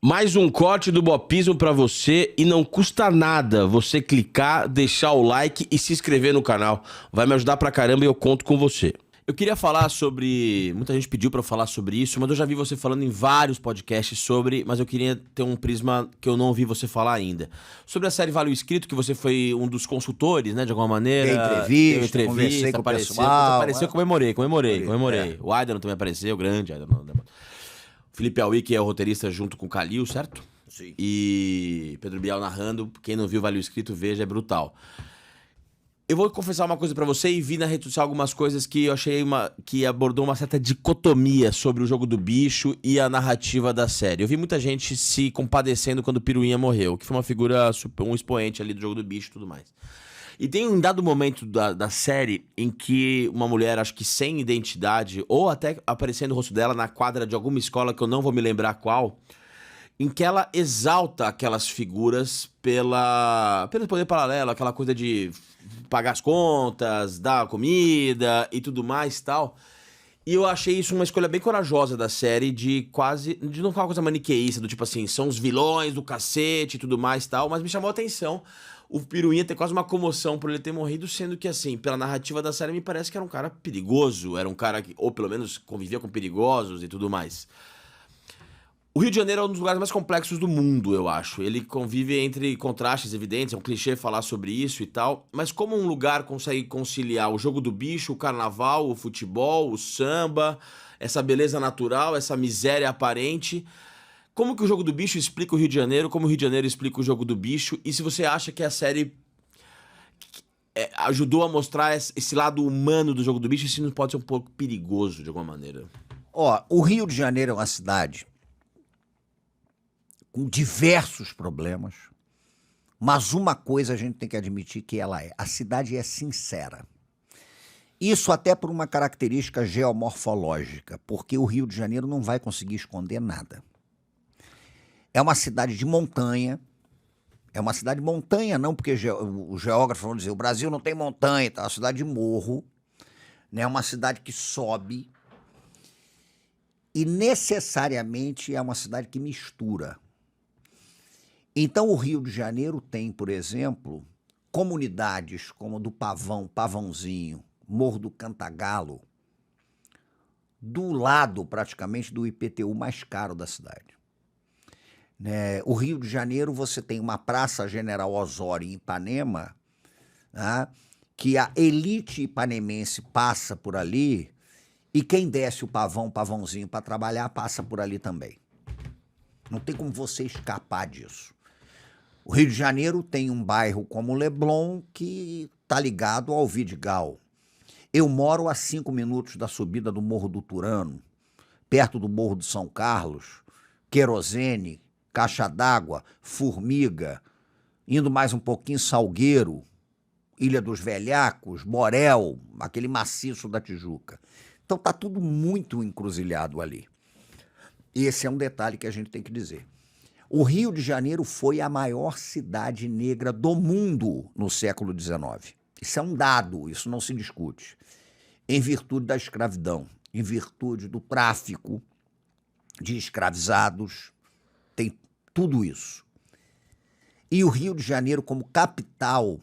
Mais um corte do Bopismo pra você e não custa nada você clicar, deixar o like e se inscrever no canal. Vai me ajudar pra caramba e eu conto com você. Eu queria falar sobre. Muita gente pediu pra eu falar sobre isso, mas eu já vi você falando em vários podcasts sobre. Mas eu queria ter um prisma que eu não ouvi você falar ainda. Sobre a série Vale o Escrito, que você foi um dos consultores, né, de alguma Dei maneira. Deu entrevista, conversei entrevista, com o apareceu. Quando pessoal. apareceu, comemorei. É. O Aidan também apareceu, o grande Aidan. Felipe Alwi, que é o roteirista junto com o Calil, certo? Sim. E Pedro Bial narrando. Quem não viu Vale o Escrito, veja, é brutal. Eu vou confessar uma coisa pra você e vi na rede social algumas coisas que eu achei que abordou uma certa dicotomia sobre o jogo do bicho e a narrativa da série. Eu vi muita gente se compadecendo quando o Piruinha morreu, que foi uma figura, um expoente ali do jogo do bicho e tudo mais. E tem um dado momento da série em que uma mulher, acho que sem identidade, ou até aparecendo o rosto dela na quadra de alguma escola que eu não vou me lembrar qual, em que ela exalta aquelas figuras pelo poder paralelo, aquela coisa de pagar as contas, dar comida e tudo mais tal. E eu achei isso uma escolha bem corajosa da série de não ficar uma coisa maniqueísta, do tipo assim, são os vilões do cacete e tudo mais tal, mas me chamou a atenção o Piruinha ter quase uma comoção por ele ter morrido, sendo que assim, pela narrativa da série me parece que era um cara perigoso, era um cara que, ou pelo menos convivia com perigosos e tudo mais. O Rio de Janeiro é um dos lugares mais complexos do mundo, eu acho. Ele convive entre contrastes evidentes, é um clichê falar sobre isso e tal. Mas como um lugar consegue conciliar o jogo do bicho, o carnaval, o futebol, o samba, essa beleza natural, essa miséria aparente, como que o jogo do bicho explica o Rio de Janeiro, como o Rio de Janeiro explica o jogo do bicho, e se você acha que a série ajudou a mostrar esse lado humano do jogo do bicho, e se não pode ser um pouco perigoso de alguma maneira. Ó, o Rio de Janeiro é uma cidade com diversos problemas, mas uma coisa a gente tem que admitir que ela é: a cidade é sincera. Isso até por uma característica geomorfológica, porque o Rio de Janeiro não vai conseguir esconder nada. É uma cidade de montanha. É uma cidade de montanha, não porque os geógrafos vão dizer o Brasil não tem montanha, tá? É uma cidade de morro, né? É uma cidade que sobe e necessariamente é uma cidade que mistura. Então o Rio de Janeiro tem, por exemplo, comunidades como do Pavão, Pavãozinho, Morro do Cantagalo, do lado praticamente do IPTU mais caro da cidade. Né? O Rio de Janeiro, você tem uma Praça General Osório em Ipanema, né? Que a elite ipanemense passa por ali e quem desce o Pavão, Pavãozinho para trabalhar passa por ali também. Não tem como você escapar disso. O Rio de Janeiro tem um bairro como Leblon que está ligado ao Vidigal. Eu moro a 5 minutos da subida do Morro do Turano, perto do Morro de São Carlos, Querosene, Caixa d'Água, Formiga, indo mais um pouquinho, Salgueiro, Ilha dos Velhacos, Borel, aquele maciço da Tijuca. Então está tudo muito encruzilhado ali. E esse é um detalhe que a gente tem que dizer. O Rio de Janeiro foi a maior cidade negra do mundo no século XIX. Isso é um dado, isso não se discute. Em virtude da escravidão, em virtude do tráfico de escravizados, tem tudo isso. E o Rio de Janeiro, como capital,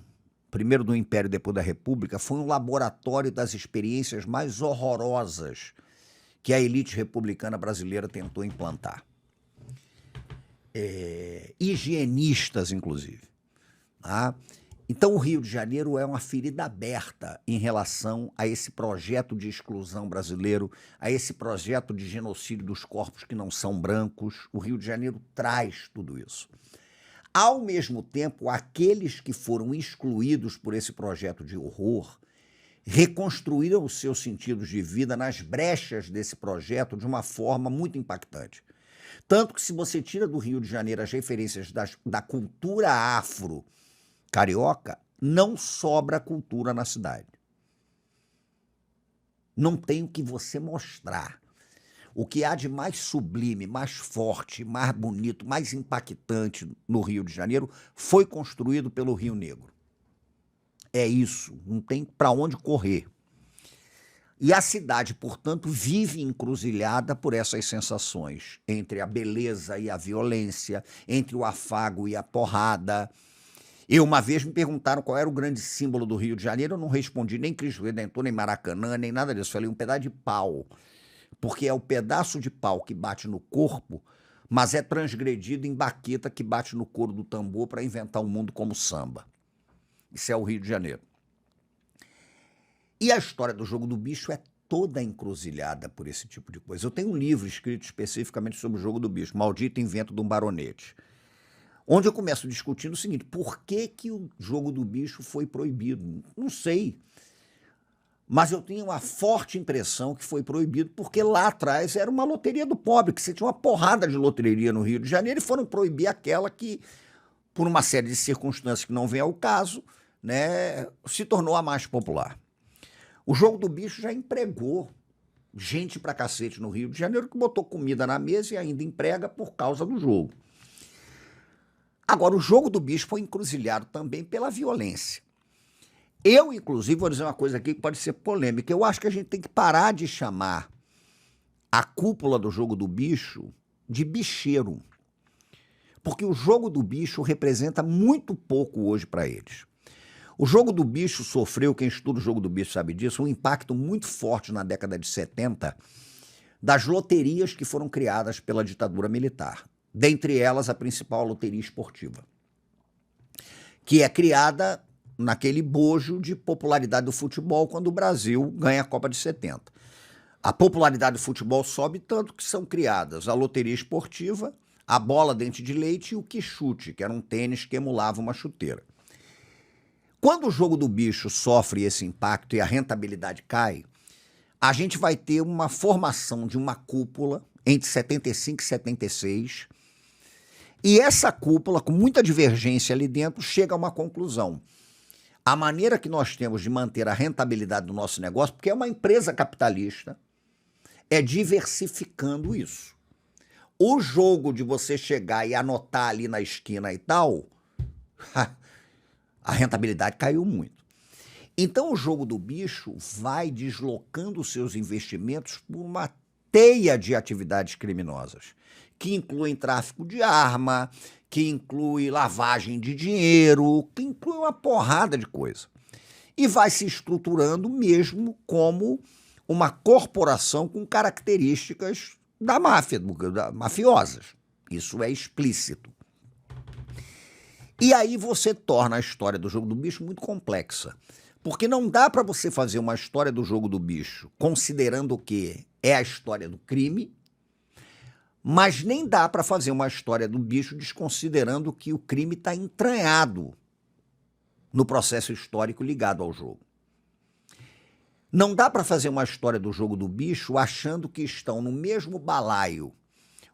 primeiro do Império e depois da República, foi um laboratório das experiências mais horrorosas que a elite republicana brasileira tentou implantar. Higienistas, inclusive. Tá? Então, o Rio de Janeiro é uma ferida aberta em relação a esse projeto de exclusão brasileiro, a esse projeto de genocídio dos corpos que não são brancos. O Rio de Janeiro traz tudo isso. Ao mesmo tempo, aqueles que foram excluídos por esse projeto de horror reconstruíram os seus sentidos de vida nas brechas desse projeto de uma forma muito impactante. Tanto que, se você tira do Rio de Janeiro as referências da cultura afro-carioca, não sobra cultura na cidade. Não tem o que você mostrar. O que há de mais sublime, mais forte, mais bonito, mais impactante no Rio de Janeiro foi construído pelo Rio Negro. É isso, não tem para onde correr. E a cidade, portanto, vive encruzilhada por essas sensações, entre a beleza e a violência, entre o afago e a porrada. Uma vez me perguntaram qual era o grande símbolo do Rio de Janeiro, eu não respondi nem Cristo Redentor, nem Maracanã, nem nada disso. Falei um pedaço de pau, porque é o pedaço de pau que bate no corpo, mas é transgredido em baqueta que bate no couro do tambor para inventar um mundo como samba. Isso é o Rio de Janeiro. E a história do Jogo do Bicho é toda encruzilhada por esse tipo de coisa. Eu tenho um livro escrito especificamente sobre o Jogo do Bicho, Maldito Invento de um Baronete, onde eu começo discutindo o seguinte: por que o Jogo do Bicho foi proibido? Não sei. Mas eu tenho uma forte impressão que foi proibido porque lá atrás era uma loteria do pobre, que você tinha uma porrada de loteria no Rio de Janeiro e foram proibir aquela que, por uma série de circunstâncias que não vem ao caso, né, se tornou a mais popular. O Jogo do Bicho já empregou gente pra cacete no Rio de Janeiro que botou comida na mesa e ainda emprega por causa do jogo. Agora, o Jogo do Bicho foi encruzilhado também pela violência. Eu, inclusive, vou dizer uma coisa aqui que pode ser polêmica. Eu acho que a gente tem que parar de chamar a cúpula do Jogo do Bicho de bicheiro. Porque o Jogo do Bicho representa muito pouco hoje para eles. O Jogo do Bicho sofreu, quem estuda o Jogo do Bicho sabe disso, um impacto muito forte na década de 70 das loterias que foram criadas pela ditadura militar. Dentre elas, a principal loteria esportiva, que é criada naquele bojo de popularidade do futebol quando o Brasil ganha a Copa de 70. A popularidade do futebol sobe tanto que são criadas a loteria esportiva, a bola dente de leite e o quichute, que era um tênis que emulava uma chuteira. Quando o Jogo do Bicho sofre esse impacto e a rentabilidade cai, a gente vai ter uma formação de uma cúpula entre 75 e 76, e essa cúpula, com muita divergência ali dentro, chega a uma conclusão. A maneira que nós temos de manter a rentabilidade do nosso negócio, porque é uma empresa capitalista, é diversificando isso. O jogo de você chegar e anotar ali na esquina e tal, a rentabilidade caiu muito. Então o Jogo do Bicho vai deslocando os seus investimentos por uma teia de atividades criminosas, que incluem tráfico de arma, que inclui lavagem de dinheiro, que inclui uma porrada de coisa. E vai se estruturando mesmo como uma corporação com características da máfia, mafiosas. Isso é explícito. E aí você torna a história do Jogo do Bicho muito complexa, porque não dá para você fazer uma história do Jogo do Bicho considerando que é a história do crime, mas nem dá para fazer uma história do bicho desconsiderando que o crime está entranhado no processo histórico ligado ao jogo. Não dá para fazer uma história do Jogo do Bicho achando que estão no mesmo balaio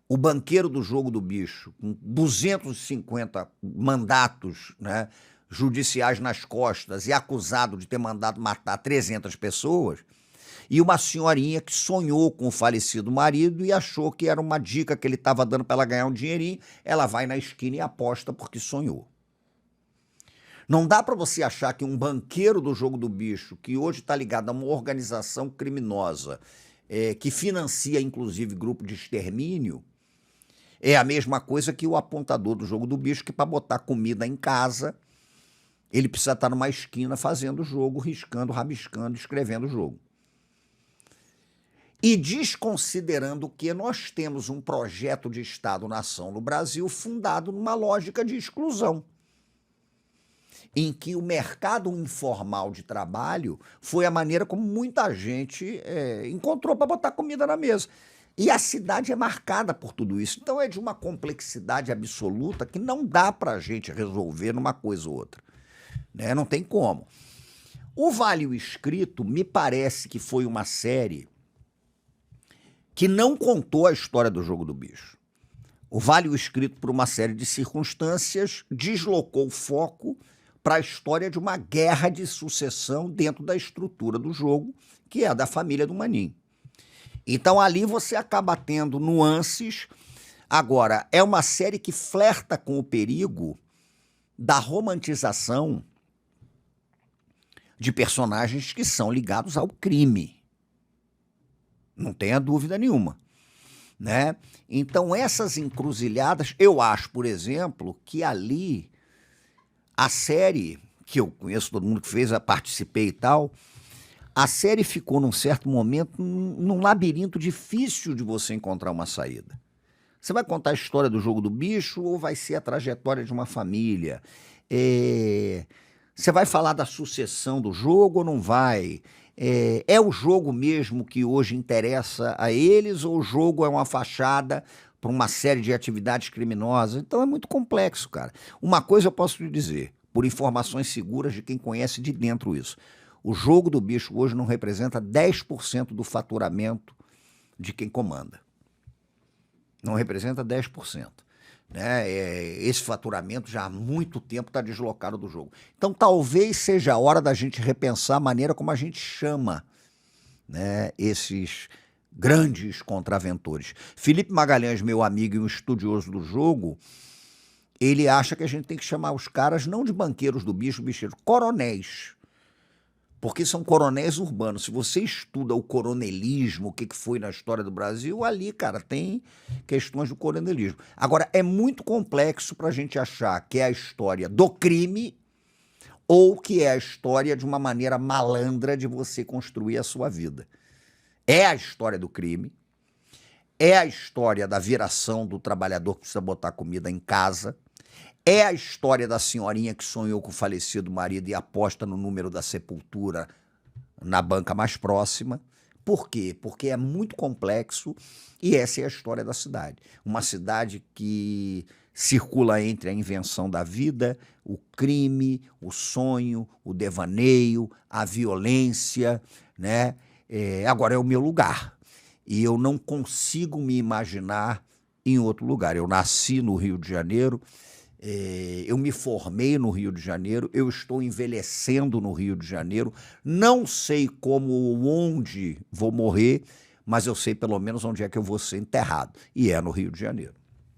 o banqueiro do Jogo do Bicho, com 250 mandatos, né, judiciais nas costas e acusado de ter mandado matar 300 pessoas, e uma senhorinha que sonhou com o falecido marido e achou que era uma dica que ele estava dando para ela ganhar um dinheirinho, ela vai na esquina e aposta porque sonhou. Não dá para você achar que um banqueiro do Jogo do Bicho, que hoje está ligado a uma organização criminosa, que financia inclusive grupo de extermínio, é a mesma coisa que o apontador do Jogo do Bicho, que para botar comida em casa, ele precisa estar numa esquina fazendo o jogo, riscando, rabiscando, escrevendo o jogo. E desconsiderando que nós temos um projeto de Estado-nação no Brasil fundado numa lógica de exclusão, em que o mercado informal de trabalho foi a maneira como muita gente encontrou para botar comida na mesa. E a cidade é marcada por tudo isso. Então é de uma complexidade absoluta que não dá para a gente resolver numa coisa ou outra, né? Não tem como. O Vale o Escrito me parece que foi uma série que não contou a história do Jogo do Bicho. O Vale o Escrito, por uma série de circunstâncias, deslocou o foco para a história de uma guerra de sucessão dentro da estrutura do jogo, que é a da família do Manin. Então ali você acaba tendo nuances. Agora, é uma série que flerta com o perigo da romantização de personagens que são ligados ao crime. Não tenha dúvida nenhuma, né? Então, essas encruzilhadas, eu acho, por exemplo, que ali a série, que eu conheço todo mundo que fez, participei e tal, a série ficou num certo momento num labirinto difícil de você encontrar uma saída. Você vai contar a história do jogo do bicho ou vai ser a trajetória de uma família? Você vai falar da sucessão do jogo ou não vai? É o jogo mesmo que hoje interessa a eles ou o jogo é uma fachada para uma série de atividades criminosas? Então é muito complexo, cara. Uma coisa eu posso te dizer, por informações seguras de quem conhece de dentro isso. O jogo do bicho hoje não representa 10% do faturamento de quem comanda. Não representa 10%. Né? Esse faturamento já há muito tempo está deslocado do jogo. Então talvez seja a hora da gente repensar a maneira como a gente chama, né, esses grandes contraventores. Felipe Magalhães, meu amigo e um estudioso do jogo, ele acha que a gente tem que chamar os caras não de banqueiros do bicho, bicheiro, coronéis. Porque são coronéis urbanos. Se você estuda o coronelismo, o que foi na história do Brasil, ali, cara, tem questões do coronelismo. Agora, é muito complexo para a gente achar que é a história do crime ou que é a história de uma maneira malandra de você construir a sua vida. É a história do crime, é a história da viração do trabalhador que precisa botar comida em casa, é a história da senhorinha que sonhou com o falecido marido e aposta no número da sepultura na banca mais próxima. Por quê? Porque é muito complexo e essa é a história da cidade. Uma cidade que circula entre a invenção da vida, o crime, o sonho, o devaneio, a violência, né? Agora é o meu lugar e eu não consigo me imaginar em outro lugar. Eu nasci no Rio de Janeiro, eu me formei no Rio de Janeiro, eu estou envelhecendo no Rio de Janeiro, não sei como ou onde vou morrer, mas eu sei pelo menos onde é que eu vou ser enterrado, e é no Rio de Janeiro.